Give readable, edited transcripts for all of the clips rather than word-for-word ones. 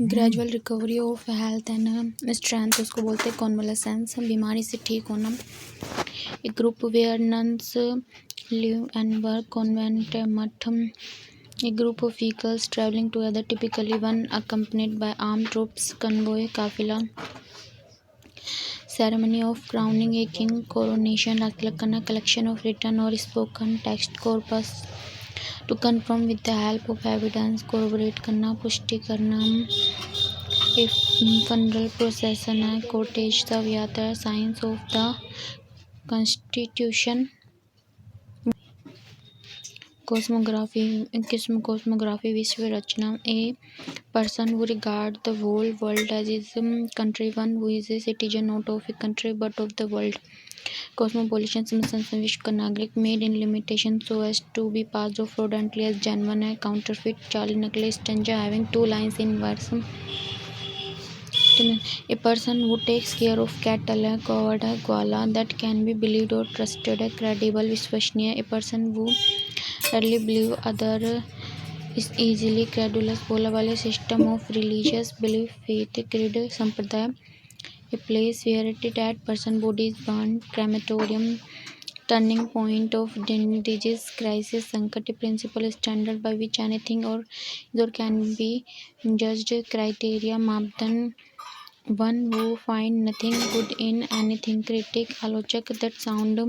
Gradual recovery of health and strength उसको बोलते हैं कॉन्वलेसेंस, बीमारी से ठीक होना। A group where nuns live and work convent मठ। A group of vehicles traveling together, typically one accompanied by armed troops, convoy, काफिला। Ceremony of crowning a king, coronation, Raj Tilak करना, collection of written or spoken text corpus, to confirm with the help of evidence, corroborate करना, पुष्टि करना। A funeral procession है, cortege शव यात्रा, signs of the constitution, cosmography विश्व रचना। A person who regards the whole world as his country, one who is a citizen not of a country but of the world। cosmopolitan समझ विश्व का नागरिक। made in limitation so as to be passed off fraudulently as genuine है। counterfeit चाल नकली। stanza having two lines in verse। A person who takes care of cattle है। coward है। ग्वाला that can be believed or trusted है। credible विश्वसनीय। A person who early believe other is easily credulous, बोला वाले। system of religious belief, faith, creed, संप्रदाय। A place where a dead person body is burned, crematorium। turning point of disease, crisis, संकट। principle standard by which anything or can be judged, criteria, मापदंड। one who find nothing good in anything, critic, आलोचक। that sound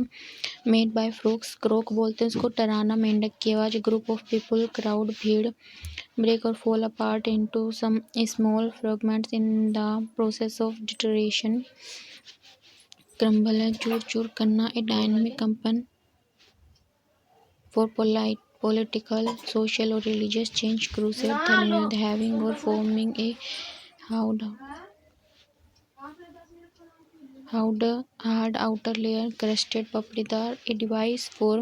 made by frogs, croak बोलते हैं उसको। टराना मेंढक की आवाज। group of people, crowd, भीड़। break or fall apart into some small fragments in the process of deterioration, crumble है। चूर चूर करना। a dynamic कंपन for political, social or religious change, crusade, धर्मयुद्ध, having or forming a hard outer layer, crusted पपड़ीदार। a device for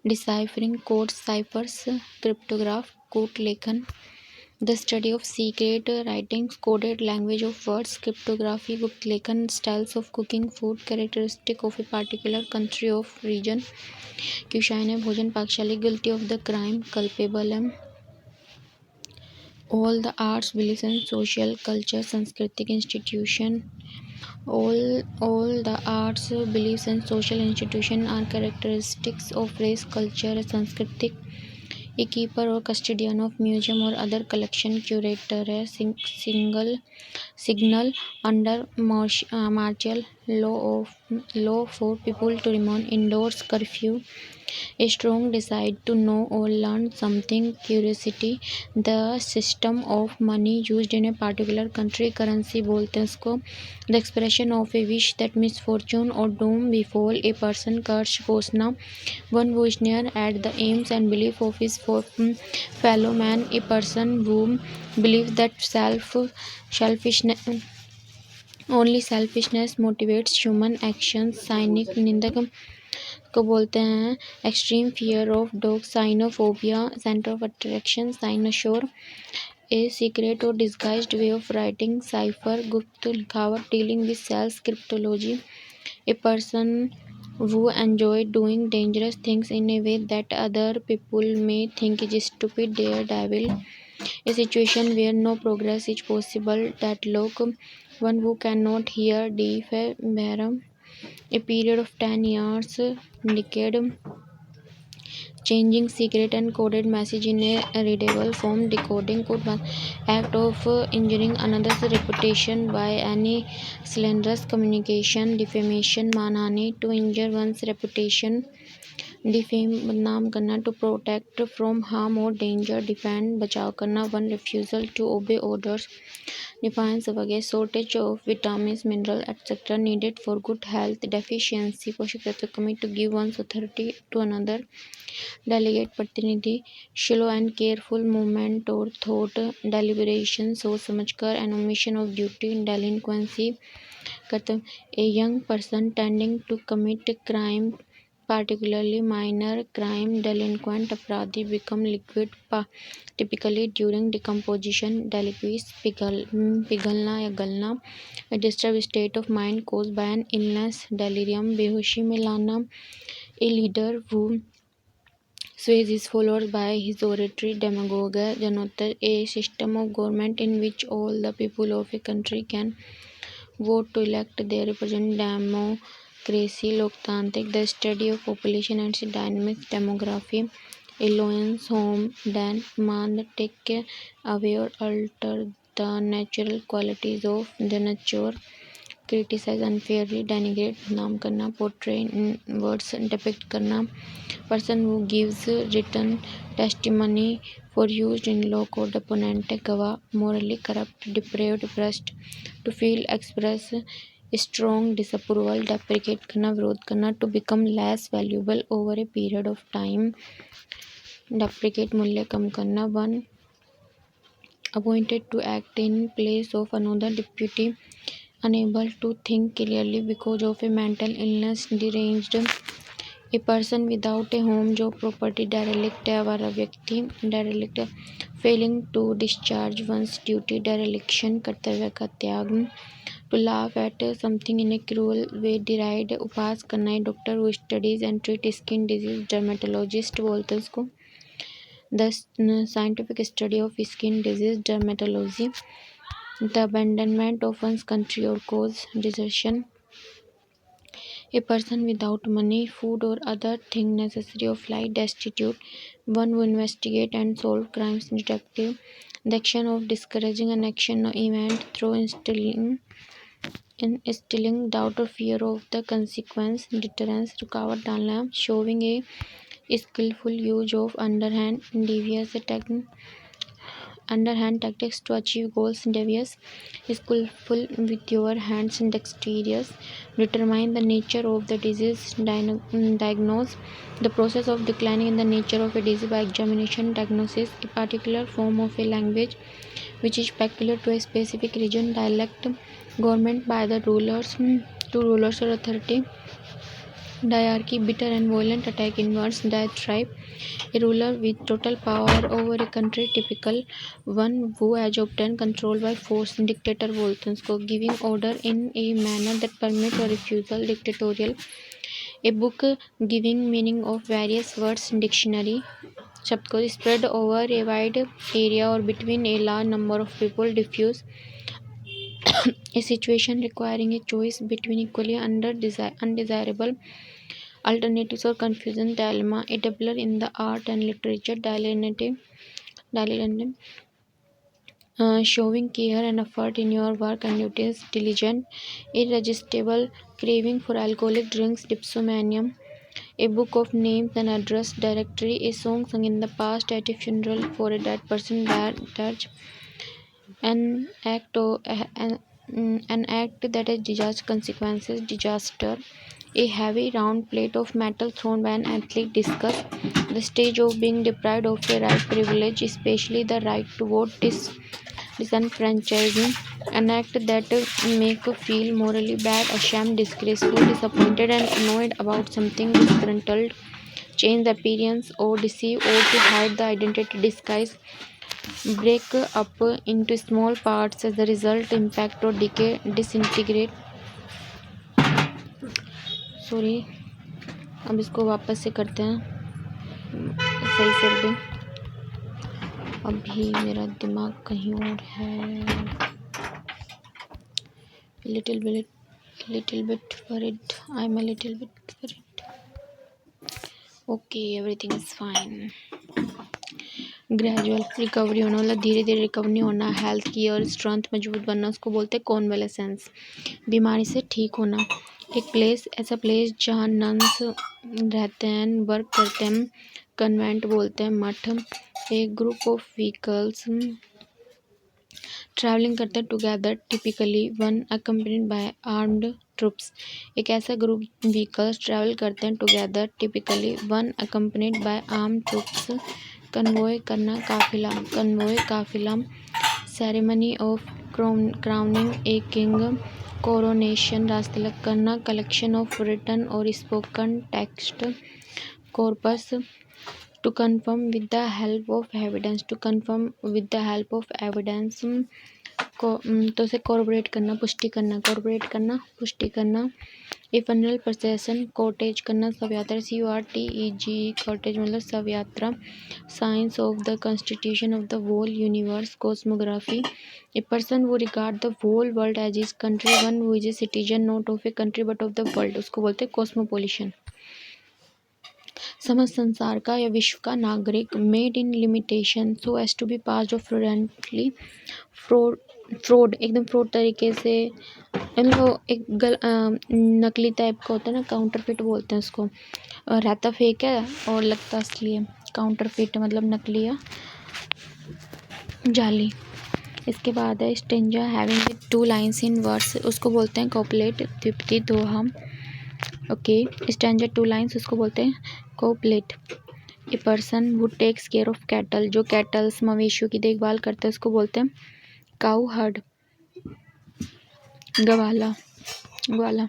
deciphering codes, ciphers, cryptograph, कूट लेखन। the study of secret writings, coded language of words, cryptography, गुप्त लेखन। styles of cooking food, characteristic of a particular country of region, क्यूशाइन है भोजन। पाकशाली guilty of the crime, culpable है। all the arts, beliefs and social culture, सांस्कृतिक institution। all the arts, beliefs and social institution are characteristics of race, culture, सांस्कृतिक। a keeper or custodian of museum or other collection, curator है। signal under martial law for people to remain indoors, curfew। a strong desire to know or learn something, curiosity। the system of money used in a particular country, currency बोलते हैं उसको। the expression of a wish that misfortune or doom befall a person, कर्ष घोषणा। one who sneer at the aims and belief of his fellow man, a person who believes that only selfishness motivates human actions, cynic निंदक को बोलते हैं। Extreme fear of dog, cynophobia, centre of attraction, cynosure. A secret और disguised way of writing, cipher, गुप्त लिखावट, dealing with cells, cryptology. A person who enjoy doing dangerous things in a way that other people may think is stupid, daredevil। a situation where no progress is possible, deadlock। one who cannot hear, deaf है, बहरा। a period of 10 years, decade। changing secret and coded message in a readable form, decoding code। act of injuring another's reputation by any slanderous communication, defamation, मानहानि, to injure one's reputation, defame बदनाम करना। To protect from harm और danger, defend बचाव करना। One refusal to obey orders, defiance वगैरह। Shortage of vitamin, mineral et cetera needed for good health, deficiency पोषक तत्व कमी। To give one's authority to another, delegate प्रतिनिधि। स्लो एंड केयरफुल मूवमेंट और thought, deliberation सोच समझकर। An omission of duty, delinquency कर्तव्य। A young person tending to commit crime, particularly minor crime, delinquent अपराधी। become liquid typically during decomposition, deliquies पिघलना या गलना। a disturbed state of mind caused by an illness, delirium बेहोशी में लाना। a leader who Swayze is followed by his oratory demagogue Janottar, a system of government in which all the people of a country can vote to elect their representative. Democracy, Loktantric, the study of population and its dynamic demography. Alliance, home, then, man, take away or alter the natural qualities of the nature. Criticize unfairly, denigrate, बदनाम करना, portray in words, depict करना. Person who gives written testimony for use in law court, opponent, गवाह, morally corrupt, depraved, depressed. To feel, express strong disapproval, deprecate करना, विरोध करना. To become less valuable over a period of time. Deprecate मूल्य कम करना. One appointed to act in place of another deputy, unable to think clearly because of a mental illness, deranged. A person without a home, job, property, derelict, आवारा व्यक्ति, derelict, failing to discharge one's duty, dereliction, कर्तव्य का त्याग. To laugh at something in a cruel way, deride, उपहास करना. है doctor who studies and treats skin disease, dermatologist बोलते हैं उसको. The scientific study of skin disease, dermatology. The abandonment of one's country or cause, desertion. A person without money, food or other thing necessary of life, destitute. One who investigate and solve crimes, detective. The action of discouraging an action or event through instilling doubt or fear of the consequence, deterrence, रुकावट डालना. Showing a skillful use of underhand tactics to achieve goals, devious, skillful with your hands and dexterous. Determine the nature of the disease, diagnose the process of declining in the nature of a disease by examination, diagnosis. A particular form of a language which is peculiar to a specific region, dialect. Government by the rulers, to rulers or authority. Diarchy, bitter and violent attack inwards. Diatribe, a ruler with total power over a country, typical. One who has obtained control by force, dictator बोलते हैं उसको. Giving order in a manner that permits or refusal, dictatorial. A book giving meaning of various words, dictionary. शब्द को spread over a wide area or between a large number of people, diffuse. A situation requiring a choice between equally undesirable alternatives or confusion, dilemma. A dabbler in the art and literature, dilettante, showing care and effort in your work and duties, diligent. Irresistible craving for alcoholic drinks, dipsomania. A book of names and address directory. A song sung in the past at a funeral for a dead person, dirge. An act that has disaster consequences, disaster. A heavy round plate of metal thrown by an athlete, discus. The stage of being deprived of a right privilege, especially the right to vote, disenfranchising. An act that make feel morally bad, ashamed, disgraceful, disappointed and annoyed about something, disgruntled. Change the appearance or deceive or to hide the identity, disguise. Break up into small parts as the result, impact or decay, disintegrate. Sorry, अब इसको वापस से करते हैं सही से reading. अभी मेरा दिमाग कहीं और है. little bit worried. I'm a little bit worried. Okay, everything is fine. Gradual recovery होना मतलब धीरे धीरे रिकवरी होना. हेल्थ केयर, स्ट्रेंथ मजबूत बनना, उसको बोलते हैं कॉन्वेलेसेंस. बीमारी से ठीक होना. एक प्लेस, ऐसा प्लेस जहाँ नन्स रहते हैं, वर्क करते हैं, कन्वेंट बोलते हैं मठ. एक ग्रुप ऑफ व्हीकल्स ट्रैवलिंग करते हैं together, typically one accompanied by armed troops. एक ऐसा ग्रुप व्हीकल्स ट्रैवल करते हैं together, typically one accompanied by armed troops. Convoy करना, काफिला, कन्वॉय काफिला. Ceremony of crowning a king, coronation, राजतिलक करना. कलेक्शन ऑफ रिटन और spoken text, corpus. To confirm with the help of evidence, to confirm with the help of evidence. तो उसे corporate करना, पुष्टि करना, कॉर्पोरेट करना, पुष्टि करना. ए फनरल प्रोसेसन, कॉटेज करना, शव यात्रा, CORTEG कॉटेज मतलब शव यात्रा। Science of the constitution of the whole universe, cosmography. A person who regard the whole world as is country, one who is a citizen not of a country but of the world, उसको बोलते हैं कॉस्मोपोलिशन। समस्त संसार का या विश्व का नागरिक, made in limitation so as to be passed off fraudulently, fraud एकदम फ्रॉड तरीके से, मतलब वो एक नकली टाइप का होता है ना, काउंटरफिट बोलते हैं उसको। रहता फेक है और लगता असली है, काउंटरफिट मतलब नकली है, जाली। इसके बाद है stanza having 2 lines in verse, उसको बोलते हैं कॉपलेट, द्विपदी दोहा। ओके, स्टेंजा 2 लाइन्स उसको बोलते हैं couplet. A person who takes care of cattle, जो कैटल्स मवेशियों की देखभाल करते हैं उसको बोलते हैं काउ हर्ड, गवाला, ग्वाला।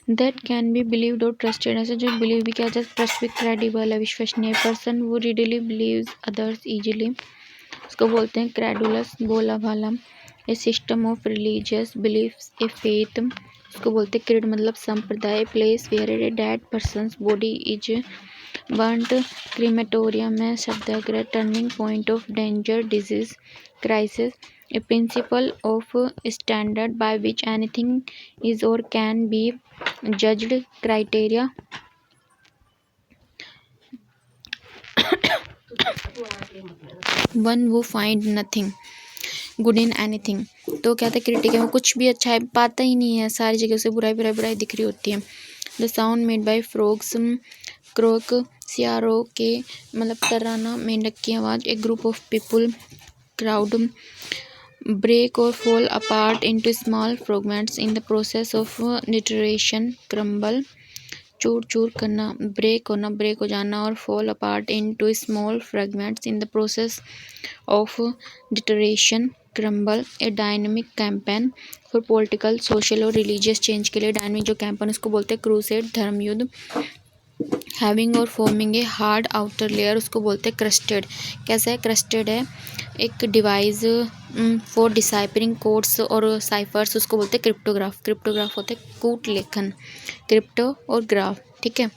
दैट कैन बी बिलीव्ड और ट्रस्टेड, ऐसे जो बिलीव भी किया जाए, ट्रस्ट भी, क्रेडिबल है, विश्वसनीय। पर्सन वो रिडली बिलीव्स अदर्स इजीली, उसको बोलते हैं क्रेडुलस, भोला भाला। A system of religious beliefs, a faith, उसको बोलते हैं क्रीड मतलब संप्रदाय। Place where a dead person's body is burned, crematorium में सत्याग्रह। Turning point of danger, disease, crisis. A principle of standard by which anything is or can be judged, criteria। One who find nothing good in anything, तो क्या था critic है, वो कुछ भी अच्छा है पाता ही नहीं है, सारी जगह से बुराई बुराई बुराई दिख रही होती है। The sound made by frogs, crook, CRO के मतलब तराना, मेंढक की आवाज़। एक group of people, crowd, break or fall apart into small fragments in the process of deterioration, crumble, चूर चूर करना, ब्रेक होना, ब्रेक हो जाना, और fall apart into small fragments in the process of deterioration, crumble। a dynamic campaign for political, social और religious change के लिए डायनामिक जो कैंपेन उसको बोलते हैं क्रूसेड, धर्म युद्ध। हैविंग और forming a hard outer layer, उसको बोलते हैं क्रस्टेड। कैसा है क्रस्टेड है, एक डिवाइस फॉर डिसाइफरिंग कोड्स और साइफर्स, उसको बोलते हैं क्रिप्टोग्राफ। क्रिप्टोग्राफ होते हैं कूट लेखन, क्रिप्टो और ग्राफ, ठीक है।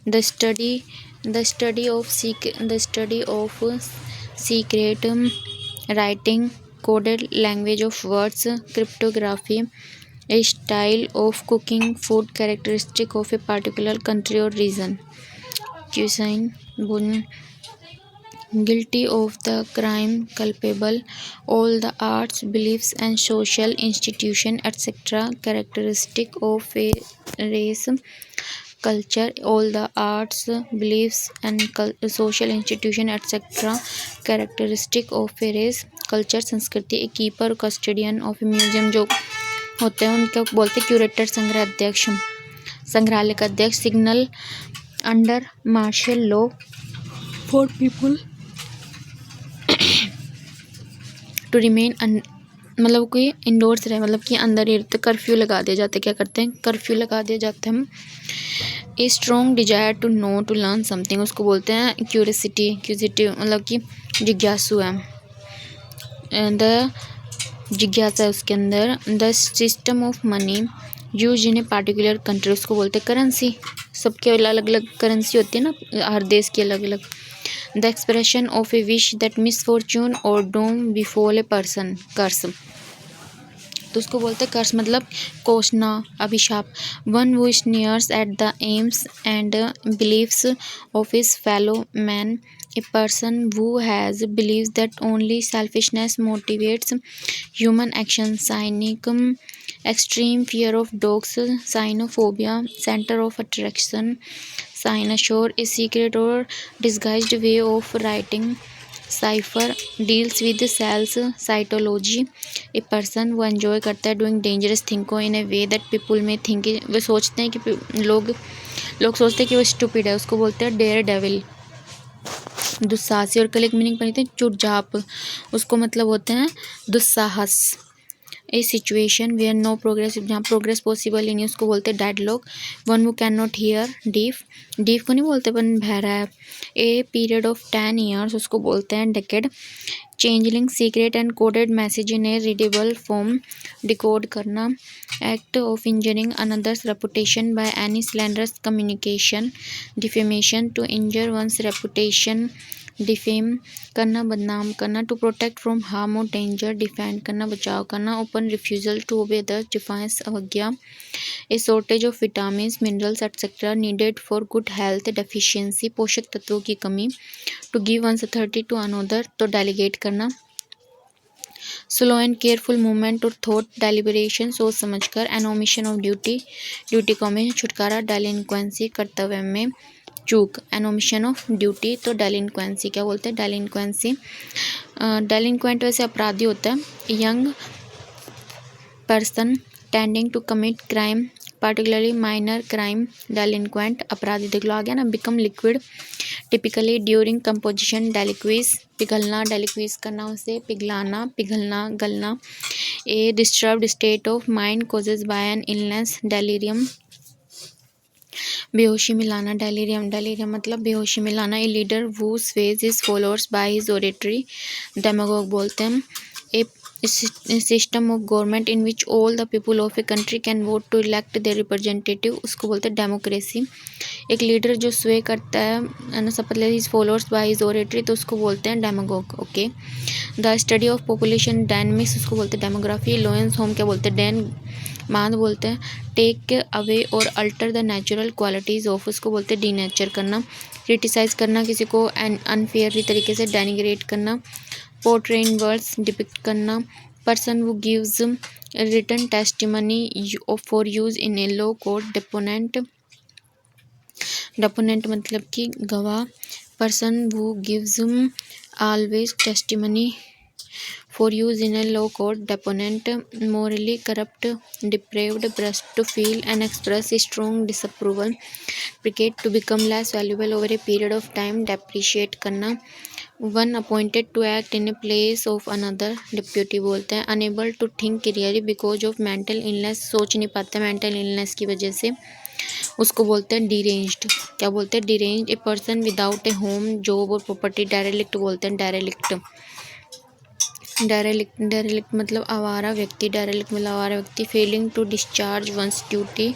The study of secret writing, coded language of words, cryptography. A style of cooking food characteristic of a particular country or region, cuisine, guilty of the crime, culpable, all the arts, beliefs and social institution etc. characteristic of a race, culture, all the arts, beliefs and social institution etc. characteristic of a race, culture, संस्कृति। A keeper, custodian of a museum, जो होते हैं उनको बोलते हैं curator, संग्रह अध्यक्ष, संग्रहालय का अध्यक्ष। Signal under martial law for people to remain, मतलब कोई इंडोर्स रहे, मतलब कि अंदर ही रहते। कर्फ्यू लगा दिया जाता है, क्या करते हैं कर्फ्यू लगा दिया जाता है। A strong desire to know, to learn something, उसको बोलते हैं क्यूरियोसिटी, मतलब कि जिज्ञासु है, द जिज्ञासा है उसके अंदर। The system of money use in a particular country, उसको बोलते हैं करेंसी। सबके अलग अलग करेंसी होती है ना, हर देश की अलग अलग। The expression of A wish that misfortune और डूम बिफॉल ए पर्सन, कर्स, तो उसको बोलते हैं कर्स मतलब कोसना, अभिशाप। One who sneers at the aims and beliefs of his fellow man, a person who has believes that only selfishness motivates human action, cynic, extreme fear of dogs, cynophobia, center of attraction, cynosure, a secret or disguised way of writing, cipher, deals with cells, cytology, a person who enjoy करता है doing dangerous thing को in a way that people may think, वे सोचते हैं कि लोग सोचते हैं कि वो stupid है, उसको बोलते हैं डेयर डेविल। दुस्साहसी, और कल एक मीनिंग पढ़ी थी चुटजाप, उसको मतलब होते हैं दुस्साहस। ए सिचुएशन वेयर नो प्रोग्रेस, जहाँ प्रोग्रेस पॉसिबल ही नहीं, उसको बोलते हैं डेडलॉक। वन वो can not here, deaf, deaf को नहीं बोलते पर बहरा है। ए पीरियड ऑफ 10 years, उसको बोलते हैं decade. Changeling secret and coded message in a readable form decode करना, act of injuring another's reputation by any slanderous communication, defamation to injure one's reputation, defame करना बदनाम करना, टू प्रोटेक्ट फ्रॉम हार्म और danger defend करना बचाव करना, open refusal to obey the defiance अवज्ञा, a shortage of vitamin minerals et cetera needed for good health deficiency पोषक तत्वों की कमी, to give one's authority to another तो डेलीगेट करना, स्लो एंड केयरफुल मूवमेंट और थॉट डेलिब्रेशन सोच समझकर, an omission of duty duty का ओमिशन छुटकारा, डेलिंक्वेंसी कर्तव्य में चूक, एन ओमिशन ऑफ ड्यूटी तो डेलिंक्वेंसी क्या बोलते हैं डेलिंक्वेंसी। डेलिंक्वेंट वैसे अपराधी होता है, young person tending to commit crime particularly minor crime, delinquent अपराधी देख लो आ गया ना, become liquid typically during composition, deliqueous पिघलना, deliqueous करना उसे पिघलाना, पिघलना, गलना, a disturbed state of mind causes by an illness, delirium बेहोशी मिलाना, डेलीरियम डेलीरियम मतलब बेहोशी मिलाना, a leader who sways his followers by his oratory, demagogue बोलते हैं, a system of government in which all the people of a country can vote to elect their representative, उसको बोलते हैं डेमोक्रेसी, एक leader जो स्वे करता है ना शपथ ले his followers by his oratory तो उसको बोलते हैं demagogue. Okay, the study of population dynamics उसको बोलते हैं डेमोग्राफी, लोएंस होम क्या बोलते हैं डैन बांध बोलते हैं, टेक अवे और alter the natural qualities of उसको बोलते हैं डीनेचर करना, क्रिटिसाइज करना किसी को अनफेयरली तरीके से डेनिग्रेट करना, पोर्ट्रे इन वर्ड्स डिपिक्ट करना, person who gives written testimony for use in a law court, deponent deponent मतलब कि गवाह, person who gives always testimony for use in a law court, deponent morally corrupt, depraved, brusque to feel and express strong disapproval, deprecate to become less valuable over a period of time, depreciate करना, one appointed to act in a place of another, deputy बोलते हैं, unable to think clearly because of mental illness सोच नहीं पाते mental illness की वजह से उसको बोलते हैं deranged, क्या बोलते हैं deranged, a person without a home, job और property, derelict बोलते हैं derelict, डेरेलिक्ट मतलब आवारा व्यक्ति, डेरेलिक्ट मतलब आवारा व्यक्ति, failing to discharge ones duty,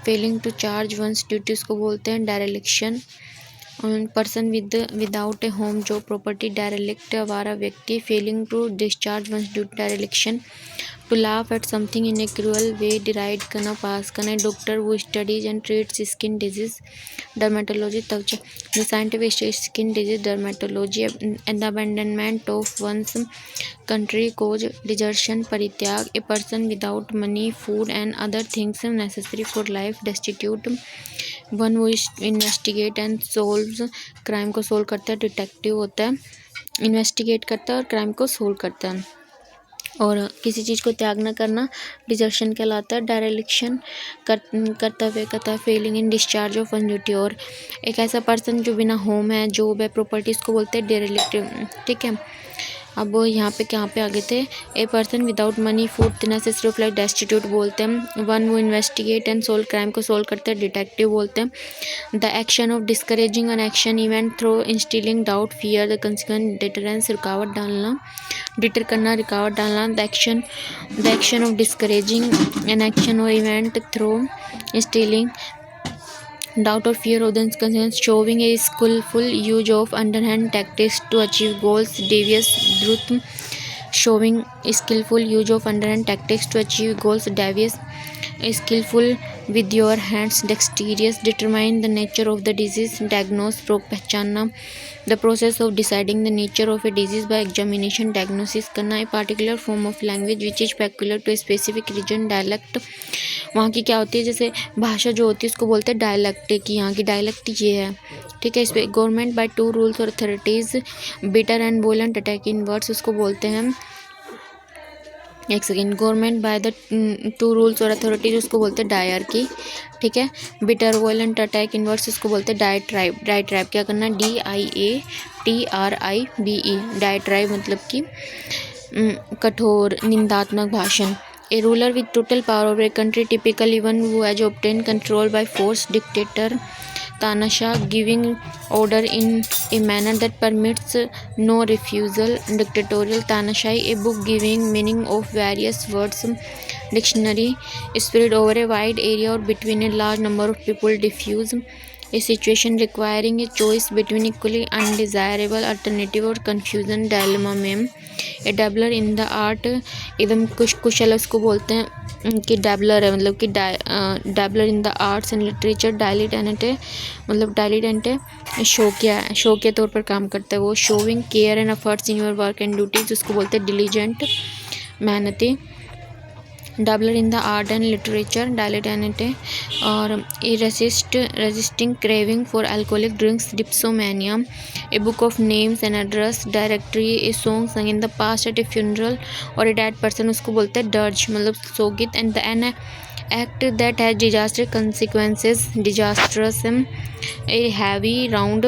failing to charge ones duty उसको बोलते हैं dereliction, person without a home जो प्रॉपर्टी, डेरेलिक्ट आवारा व्यक्ति, failing to discharge ones duty dereliction, to laugh at something in a cruel way, deride करना pass करना, doctor वो studies and treats skin disease, dermatology त्वचा, the scientific skin disease dermatology, and the abandonment of ones country cause desertion परित्याग, a person without money food and other things necessary for life, destitute one वो investigate and solves crime को solve करता है, detective होता है investigate करता है और क्राइम को सोल्व करता है, और किसी चीज़ को त्याग न करना डिजर्शन कहलाता है, डायरेलिक्शन कर्तव्य करता, Fehling in discharge of one duty, और एक ऐसा पर्सन जो बिना होम है जॉब है प्रॉपर्टीज़ को बोलते हैं डेरेलिक्ट। ठीक है, अब यहाँ पे आगे थे, a person without money food necessary of life destitute बोलते हैं, वन वो इन्वेस्टिगेट एंड सोल्व क्राइम को सोल्व करते हैं डिटेक्टिव बोलते हैं, the action of discouraging an action event through instilling doubt fear the consequence deterrence रुकावट डालना, डिटर करना रुकावट डालना, the action of discouraging an action और event through instilling doubt or fear of the consequences, showing a skillful use of underhand tactics to achieve goals, devious truth, showing skillful use of underhand tactics to achieve goals, devious, skillful with your hands, dexterous, determine the nature of the disease, diagnose, पहचानना, the process of deciding the nature of a disease by examination, diagnosis करना, a particular form of language which is peculiar to a specific region, dialect वहाँ की क्या होती है, जैसे भाषा जो होती है उसको बोलते हैं डायलेक्ट, कि यहाँ की डायलेक्ट ये है। ठीक है, इस पर गवर्नमेंट बाय टू रूल्स और authorities, bitter and वोलेंट attack in words उसको बोलते हैं, एक second, government by the two rules और अथॉरिटीज उसको बोलते हैं डायरकी। ठीक है, बिटर वोलेंट अटैक इन वर्ड्स उसको बोलते हैं डायट्राइब। डायट्राइब क्या करना, DIATRIBE, डायट्राइब मतलब कि कठोर निंदात्मक भाषण। A ruler with total power over a country, typically one who has obtain control by force, dictator तानाशाह, giving order in a manner that permits no refusal, dictatorial तानाशाही, a book giving meaning of various words, dictionary, spread over a wide area और between a large number of people, diffuse, a situation requiring a choice between equally undesirable alternative और confusion dilemma में ए डैबलर in the art, एकदम कुशल उसको बोलते हैं कि डैबलर है, मतलब कि dabbler in the arts and literature, dilettante मतलब डायलिटेंट शौकिया है, शौकिया तौर पर काम करता है वो, showing care and efforts in your work and duties उसको बोलते हैं डिलीजेंट मेहनती, dabbler in the art and literature dilettante और resisting craving for alcoholic drinks, dipsomania, a book of names and address, directory, a song sung in the past at a funeral और a dead person उसको बोलते हैं dirge मतलब सोगित, and an act that has disaster consequences, disastrous, a heavy round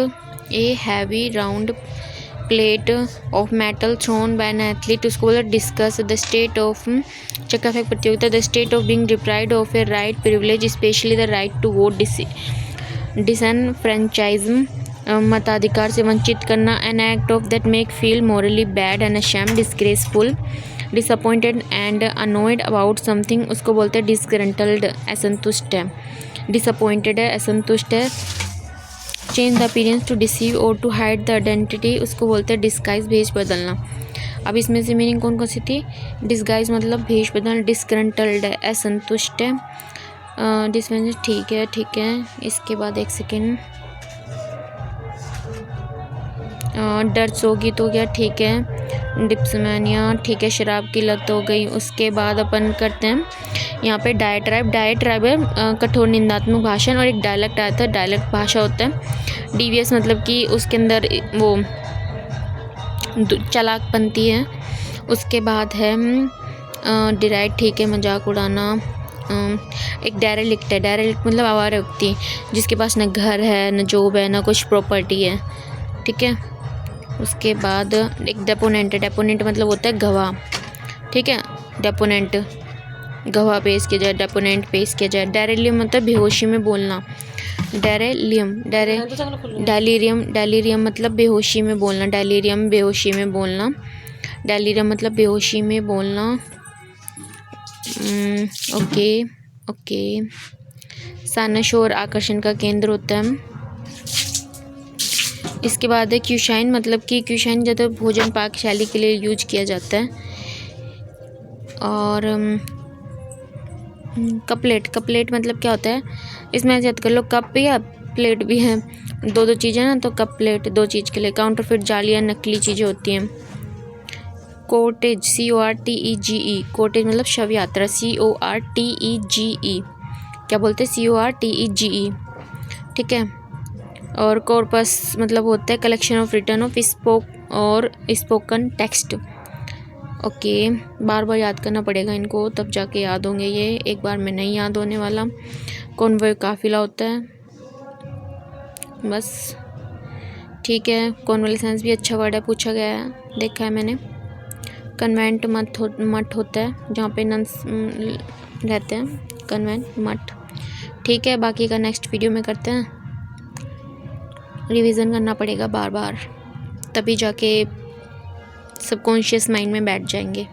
plate of metal thrown by an athlete उसको बोला discus, the state of चक्का फेंक प्रतियोगिता, the state of being deprived of a right privilege specially the right to vote, disenfranchisement मताधिकार से वंचित करना, an act of that make feel morally bad and ashamed, disgraceful, disappointed and annoyed about something उसको बोलते हैं disgruntled असंतुष्ट है, disappointed है असंतुष्ट है, change the appearance to deceive और टू हाइड द आइडेंटिटी उसको बोलते हैं डिस्गाइज भेष बदलना। अब इसमें से मीनिंग कौन कौन सी थी? डिस्गाइज मतलब भेष बदलना, डिसग्रंटल्ड है असंतुष्ट है, डिसमेंस ठीक है। इसके बाद एक सेकेंड, डर सोगित हो गया ठीक है, डिप्समैनिया ठीक है, शराब की लत हो गई। उसके बाद अपन करते हैं यहाँ पे डायट्राइब है कठोर निंदात्मक भाषण, और एक डायलेक्ट आता है, डायलेक्ट भाषा होता है। डीवीएस मतलब कि उसके अंदर वो चालाकपंती है। उसके बाद है डिराइड ठीक है, मजाक उड़ाना। एक डेरेलिक्ट है, डेरेलिक्ट मतलब आवारा व्यक्ति जिसके पास न घर है, न जॉब है, न कुछ प्रॉपर्टी है, ठीक है। उसके बाद एक डेपोनेंट है, डेपोनेंट मतलब होता है गवाह, ठीक है। डेपोनेंट गवाह पेश किया जाए, डेपोनेंट पेश किया जाए। डेरेलियम मतलब बेहोशी में बोलना, डेरेलियम डेलीरियम मतलब बेहोशी में बोलना, डेलीरियम बेहोशी में बोलना, डेलीरियम मतलब बेहोशी में बोलना। ओके। सानशोर आकर्षण का केंद्र होता है। इसके बाद है क्यूशाइन, मतलब कि क्यूशाइन ज़्यादा भोजन पाकशैली के लिए यूज किया जाता है। और कपलेट मतलब क्या होता है, इसमें याद कर लो, कप या प्लेट भी है, दो चीज़ें ना, तो कप प्लेट दो चीज़ के लिए। काउंटरफिट जालियाँ नकली चीज़ें होती हैं। कोर्टेज CORTEGE, कोर्टेज मतलब शव यात्रा, CORTEGE, क्या बोलते हैं CORTEGE, ठीक है। और कॉर्पस मतलब होता है collection of return of spoken text. Okay, बार बार याद करना पड़ेगा इनको, तब जाके याद होंगे ये, एक बार में नहीं याद होने वाला। कॉन्वॉय काफिला होता है, बस ठीक है। कॉन्वॉलेसेंस भी अच्छा वर्ड है, पूछा गया है, देखा है मैंने। कन्वेंट मठ होता है जहाँ पे नन्स रहते हैं, कन्वेंट मठ, ठीक है। बाकी का नेक्स्ट वीडियो में करते हैं, रिवीजन करना पड़ेगा बार बार, तभी जाके सबकॉन्शियस माइंड में बैठ जाएंगे।